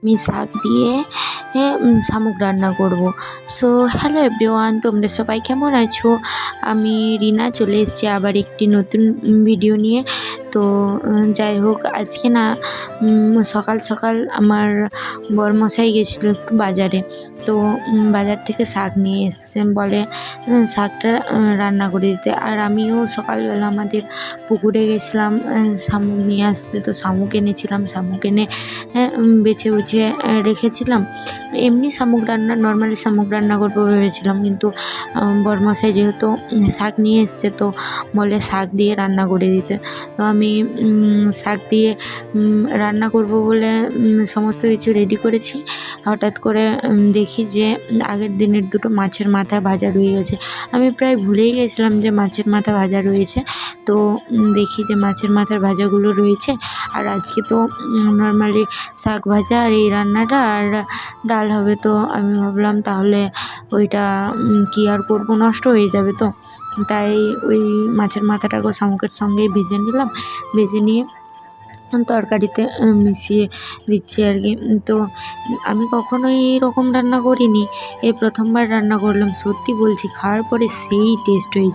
আমি শাক দিয়ে শামুক রান্না করব। সো হ্যালো এভরিওয়ান, তোমরা সবাই কেমন আছো? আমি রিনা চলে এসেছি আবার একটি নতুন ভিডিও নিয়ে। তো যাই হোক, আজকে না সকাল সকাল আমার বরমশাই গেছিলো একটু বাজারে। তো বাজার থেকে শাক নিয়ে এসছে, বলে শাকটা রান্না করে দিতে। আর আমিও সকালবেলা আমাদের পুকুরে গেছিলাম শামুক নিয়ে আসতে। তো শামুক এনেছিলাম, শামুক এনে বেছে বুছে রেখেছিলাম। এমনি শামুক রান্না, নর্মালি শামুক রান্না করবো ভেবেছিলাম, কিন্তু বরমশাই যেহেতু শাক নিয়ে এসছে তো বলে শাক দিয়ে রান্না করে দিতে। তো আমি শাক দিয়ে রান্না করব বলে সমস্ত কিছু রেডি করেছি। হঠাৎ করে দেখি যে আগের দিনের দুটো মাছের মাথা ভাজা রয়ে গেছে। আমি প্রায় ভুলেই গেছিলাম যে মাছের মাথা ভাজা রয়েছে। তো দেখি যে মাছের মাথার ভাজাগুলো রয়েছে। আর আজকে তো নর্মালি শাক ভাজা আর এই রান্নাটা আর ডাল হবে। তো আমি ভাবলাম তাহলে ওইটা কি আর করবো, নষ্ট হয়ে যাবে। তো তাই ওই মাছের মাথাটাকে শামুকের সঙ্গেই ভেজে নিলাম, ভেজে নিয়ে তরকারিতে মিশিয়ে দিচ্ছি আর কি। তো আমি কখনোই এরকম রান্না করিনি, এই প্রথমবার রান্না করলাম। সত্যি বলছি, খাওয়ার পরে সেই টেস্ট হয়েছে।